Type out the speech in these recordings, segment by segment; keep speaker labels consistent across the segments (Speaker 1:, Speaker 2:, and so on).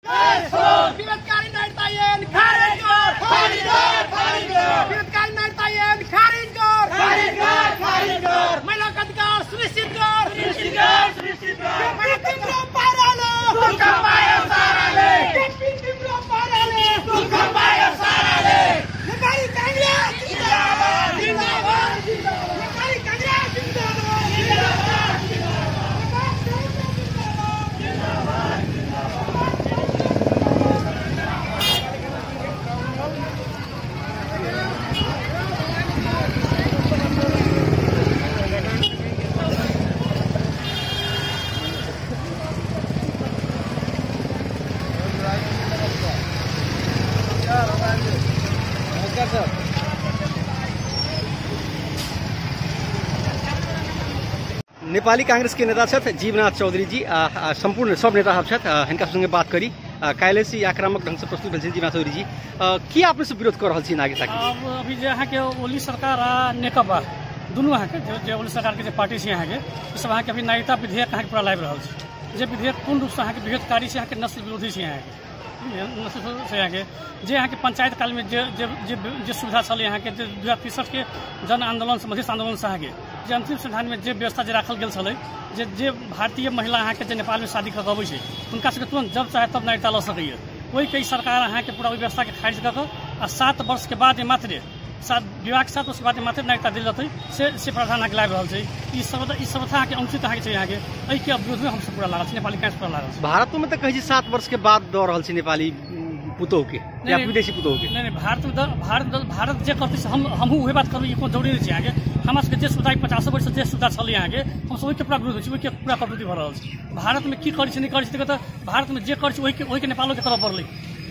Speaker 1: विरोधकारी नागरिकता ऐन खारिज कर, विरोधकारी नागरिकता ऐन खारिज कर, महिला का अधिकार सुनिश्चित कर, तिम्रो पाराले दुःख पायो साराले, तिम्रो पाराले दुःख पायो साराले। नेपाली कांग्रेस जिन्दाबाद, जिन्दाबाद, जिन्दाबाद, नेपाली कांग्रेस जिन्दाबाद, जिन्दाबाद,
Speaker 2: नेपाली कांग्रेस के नेता छथि जीवनाथ चौधरी जी, संपूर्ण सब नेता छथि, हिनका संगे बात करी। काल्हि से आक्रामक ढंग से प्रस्तुत भेल जीवनाथ चौधरी जी, की आपने से विरोध कर रहल छी नागरिकता के?
Speaker 3: अब अभी जो यहाँ के ओली सरकार आ नेकपा दुनू यहाँ के जो ओली सरकार के जो पार्टी से यहाँ के सब यहाँ के अभी नागरिकता विधेयक यहाँ के पूरा लाइव रहल छै। जे विधेयक पूर्ण रूप से यहाँ के विभेदकारी से यहाँ के नस्ल विरोधी से यहाँ के यहाँ के जे यहाँ के पंचायत काल में जे सुविधा चल यहाँ के 2063 के जन आंदोलन से मधेश आंदोलन से यहाँ के जे अंतिम संविधान में जे व्यवस्था जे राखल गेल छलै जे भारतीय महिला यहाँ के जे नेपाल में शादी करके अबै छै उनका सबके तुरंत जब चाहे तब नागरिकता लऽ सकैए। वही कई सरकार यहाँ के पूरा व्यवस्था के खारिज कऽ आ 7 वर्ष के बाद मात्र विवाह के 7 वर्ष के बाद मात्र नागरिकता दिल जतै से प्रावधान अहाँ के लाइव रहल छै। ई सब अहाँ के अनुचित अहाँ के छै। यहाँ के एहि के विरोध में हमसे पूरा लागल छै, नेपाली कांग्रेस पूरा लागल छै।
Speaker 2: भारत में तो कहै छै 7 वर्ष के बाद दऽ रहल छै नेपाली पुतौह के या विदेशी पुतौह के।
Speaker 3: नहीं भारत जे करतै से हमहूँ उहे बात करबै, कोनो जरूरी नहीं छै। यहाँ के हमरा सबके जे सुविधा 50 वर्ष जे सुविधा छलै यहाँ के हम सब ओहिके पूरा विरोध छै, ओहिके पूरा कटौती भऽ रहल छै। भारत में की करै छै नहीं करै छै तऽ भारत में जे करै छै ओहि के नेपालो के तरफ बढ़लै।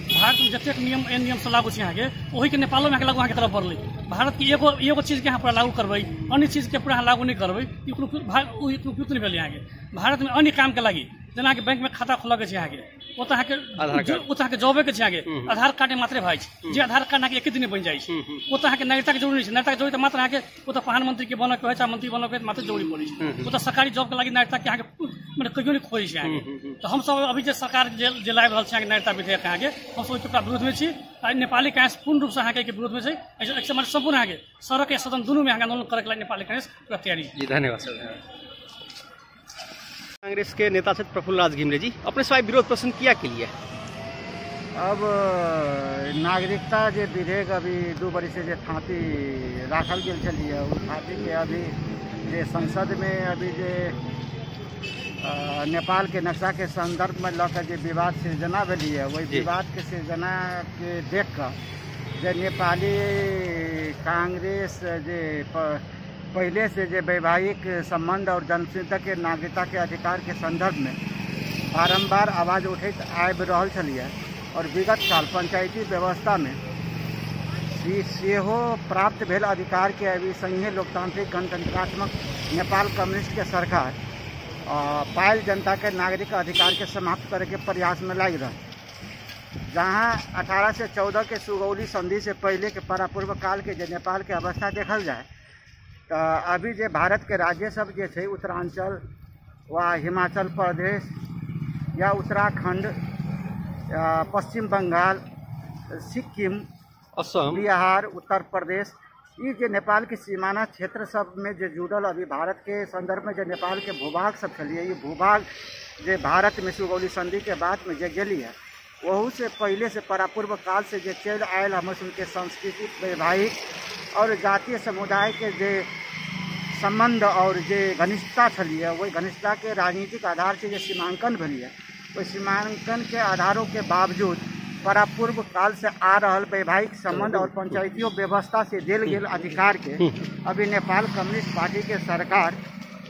Speaker 3: भारत में जतेक नियम से लागू छै यहाँ के वही के नेपालो में लागू यहाँ के तरफ बढ़लै। भारत के एगो चीज के यहाँ पूरा लागू करबै, अन्य चीज के पूरा लागू नहीं करबै, उपयुक्त नहीं भेल। यहाँ के भारत में अन्य काम के लागी जेना कि बैंक में खाता खोलऽ के छै यहाँ के ओतऽ के जॉबे के छै। यहाँ के आधार कार्ड मात्रे भाई छै, जे आधार कार्ड एक दिन बन जाइ छै। ओतऽ के नागरिकता के जरूरी छै, नागरिकता के जरूरी मात्र यहाँ के ओतऽ प्रधानमंत्री के बनऽ के चाहे मंत्री बनऽ के मात्र जरूरी पड़ै छै। ओतऽ सरकारी जॉब के लागी नागरिकता के यहाँ के मतलब कहियो नहीं खोजै छै। यहाँ के तो हम सब अभी जे सरकार जे लाइव रहल छै नागरिकता विधेयक यहाँ के हम सब ओहिके पूरा विरोध में छी। नेपाली कांग्रेस पूर्ण रूप से यहाँ के विरोध में छै। संपूर्ण यहाँ के सड़क या सदन दुनू में यहाँ आंदोलन करे के लिए नेपाली कांग्रेस पूरा तैयारी है।
Speaker 2: धन्यवाद सर। कांग्रेस के नेता छथि प्रफुल्ल राज घिमरे जी, अपने स्वाय विरोध प्रदर्शन किया के लिए?
Speaker 4: अब नागरिकता जे विधेयक अभी 2 बरिस से जे थाती राखल गेल छलिए ओ थाती के अभी जे संसद में अभी जे नेपाल के नक्शा के संदर्भ में लऽ के विवाद सृजना भेली है, वही विवाद के सृजना के देख कर जे नेपाली कांग्रेस जे पहले से जे वैवाहिक संबंध और जनसंख्या के नागरिकता के अधिकार के संदर्भ में बारंबार आवाज उठैत आबि रहल छलिए और विगत साल पंचायती व्यवस्था में सेहो प्राप्त भेल अधिकार के अभी संघीय लोकतांत्रिक गणतंत्रात्मक नेपाल कम्युनिस्ट के सरकार पायल जनता के नागरिक अधिकार के समाप्त करे के प्रयास में लग रहा। जहाँ 18 से 14 के सुगौली संधि से पहले के परापूर्व काल के जे नेपाल के अवस्था देखल जाए तो अभी जे भारत के राज्य सब जे छै उत्तरांचल व हिमाचल प्रदेश या उत्तराखंड पश्चिम बंगाल सिक्किम
Speaker 2: असम
Speaker 4: बिहार उत्तर प्रदेश ये जे नेपाल के सीमाना क्षेत्र सब में जे जुड़ल अभी भारत के संदर्भ में जे नेपाल के भूभाग सब चलिए ये भूभाग जे भारत में सुगौली संधि के बाद में जे गेली है वहू से पहले से परापूर्व काल से जे चल आयल हम के सांस्कृतिक वैवाहिक और जातीय समुदाय के जे संबंध और जे घनिष्ठता चलिए वही घनिष्ठता के राजनीतिक आधार से जे सीमांकन भेली है वही सीमांकन के आधारों के बावजूद परापूर्व काल से आ रहा वैवाहिक संबंध और पंचायतियों व्यवस्था से दिल गेल अधिकार के अभी नेपाल कम्युनिस्ट पार्टी के सरकार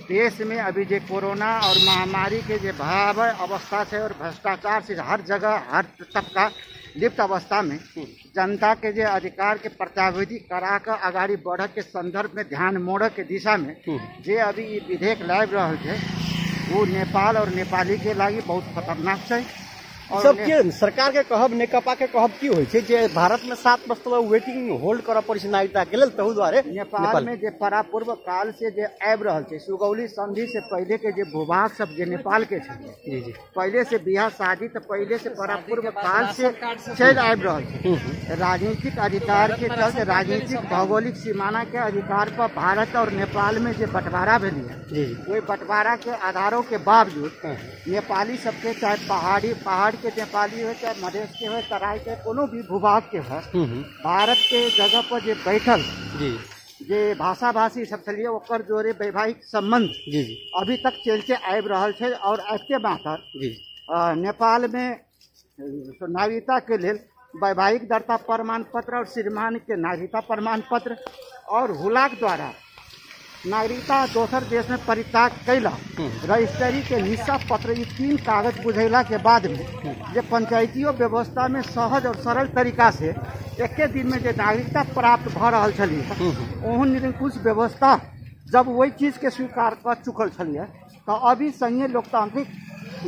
Speaker 4: देश में अभी जे कोरोना और महामारी के जे भयावह अवस्था से और भ्रष्टाचार से हर जगह हर तबका लिप्त अवस्था में जनता के जे अधिकार के प्रत्याभूति करा कर आगाड़ी बढ़ के संदर्भ में ध्यान मोड़ के दिशा में जे अभी ये विधेयक लाइव रहा थे वो नेपाल और नेपाली के लागी बहुत खतरनाक है।
Speaker 2: सब के सरकार के कहब नेकपा के कहब की होइ छै जे भारत में 7 वर्ष तक वेटिंग होल्ड करऽ पड़ै छै नागरिकता के लेल, तहु दुआरे
Speaker 4: नेपाल में जे परापूर्व काल से जे आबि रहल छै, सुगौली संधि से पहले के जे भूभाग सब जे नेपाल के छै,
Speaker 2: जी जी
Speaker 4: पहले से बिहार शादी तो पहले से परापूर्व काल से चल आबि रहल छै। राजनीतिक अधिकार के चलते राजनीतिक भौगोलिक सीमाना के अधिकार पर भारत और नेपाल में जो बंटवारा भेल है, वही बंटवारा के आधारों के बावजूद नेपाली सबके चाहे पहाड़ के नेपाली हो, चाहे मधेश के हो, तराई के कोनो भी भूभाग के हो, भारत के जगह पर जो बैठल जे भाषा भाषी सब छलिए ओकर जोरे वैवाहिक संबंध अभी तक चलते आबि रहल छै। और आते मात्र नेपाल में नागरिकता के लेल वैवाहिक दर्ता प्रमाण पत्र और श्रीमान के नागरिकता प्रमाण पत्र और हुलाक द्वारा नागरिकता दोसर देश में परित्याग कैला, रजिस्ट्री के निशा पत्र, ये 3 कागज बुझेला के बाद में जो पंचायतियों व्यवस्था में सहज और सरल तरीका से एक दिन में जो नागरिकता प्राप्त भ रहल छलिए, ओहन निरंकुश व्यवस्था जब वही चीज के स्वीकार कर चुकल छलिए, तो अभी संघीय लोकतांत्रिक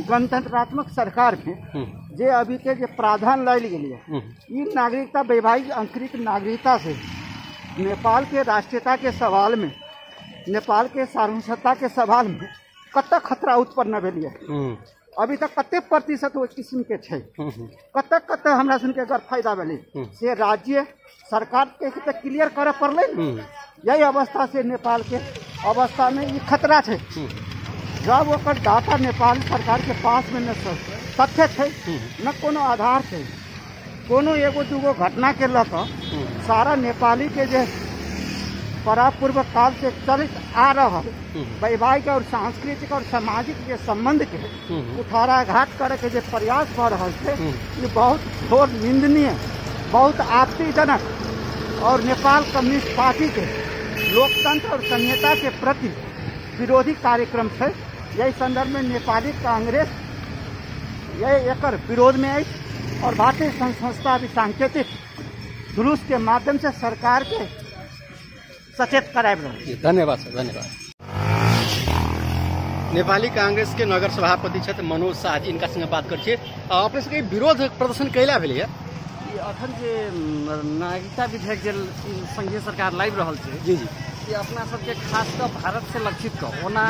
Speaker 4: गणतंत्रात्मक सरकार में जे अभी के जे प्रावधान लायल गेलिए, ई नागरिकता वैवाहिक अंतरिक्त नागरिकता से नेपाल के राष्ट्रीयता के सवाल में, नेपाल के सार्वभौमता के सवाल में कत खतरा उत्पन्न भेलिए। अभी तक कते प्रतिशत वो किस्म के छै, कत हमरा सुन के अगर फायदा भेले से राज्य सरकार के क्लियर करे पड़ले। यही अवस्था से नेपाल के अवस्था में ये खतरा छै। जब ओकर डाटा नेपाल सरकार के पास में न तथ्य छै, न कोनो आधार छै, कोनो एगो दूगो घटना के लक सारा नेपाली के जे परापूर्व काल से चलित आ रहा वैवाहिक और सांस्कृतिक और सामाजिक के संबंध के कुठाराघात करे के जो प्रयास भ रहा है, ये बहुत घोर निंदनीय, बहुत आपत्तिजनक और नेपाल कम्युनिस्ट पार्टी के लोकतंत्र और संहिता के प्रति विरोधी कार्यक्रम है। यही संदर्भ में नेपाली कांग्रेस यह एकर विरोध में आई और भारतीय संस्था भी सांकेतिक जुलूस के माध्यम से सरकार के सचेत कराएब।
Speaker 2: धन्यवाद सर, धन्यवाद। नेपाली कांग्रेस के नगर सभापति छथि मनोज शाह जी, इनका संगे बात कर अपने सबके विरोध प्रदर्शन कैला भेलै
Speaker 5: अखन जे नागरिकता विधेयक जे संघीय सरकार लाइब रहल छै,
Speaker 2: जी जी,
Speaker 5: ये अपना सबके खास कर भारत से लक्षित कर ओना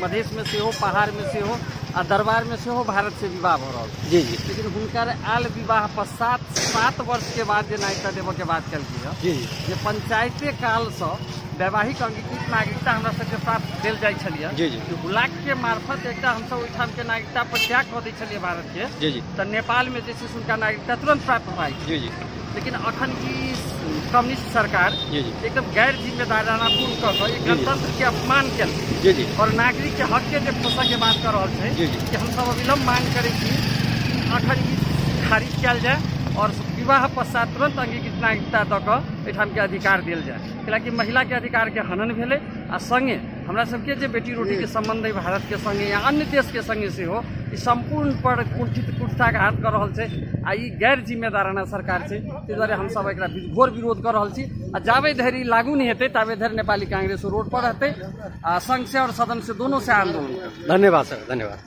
Speaker 5: मधेश में से हो, पहाड़ में से हो आ दरबार में से हो भारत से विवाह हो रहा है।
Speaker 2: जी जी,
Speaker 5: लेकिन हुनकर आल विवाह पश्चात 7 वर्ष के बाद जो नागरिकता देव के बात कल
Speaker 2: जी
Speaker 5: जे पंचायते काल से वैवाहिक अंगीकृत नागरिकता हमरा सबके प्राप्त देल जाइ छलिए।
Speaker 2: जी जी,
Speaker 5: हुलाक के मार्फत एकटा हम सब ओहिठाम के नागरिकता पर त्याग कऽ दै छलिए भारत के।
Speaker 2: जी जी,
Speaker 5: तो नेपाल में जैसे उनका नागरिकता तुरंत प्राप्त हुआ।
Speaker 2: जी जी,
Speaker 5: लेकिन अखन की कम्युनिस्ट सरकार
Speaker 2: जी जी,
Speaker 5: एकदम गैर जिम्मेदाराना पूर्ण कर गणतंत्र के अपमान कल
Speaker 2: जी जी,
Speaker 5: और नागरिक के हक के पोषा के बात कर रहा है कि हम सब अविलंब मांग करे कि अखन ई खारिज कल जाए और विवाह पश्चात तुरंत अंगीकृत नागरिकता दऽ कऽ एठाम के अधिकार दिल जाए। कैलाकि महिला के अधिकार के हनन भेले आ संगे हमरा सबके जे बेटी रोटी के संबंध है भारत के संगे या अन्य देश के संगे से हो, ई संपूर्ण पर कुठाघात कर रहल छै आ ई गैर जिम्मेदाराना सरकार छै। ताहि दुआरे हम सब एकरा घोर विरोध कर रहल छी आ जाबे धरि लागू नहीं हेतै ताबे धरि नेपाली कांग्रेस रोड पर रहतै आ संघ से और सदन से दोनों से आंदोलन।
Speaker 2: धन्यवाद सर, धन्यवाद।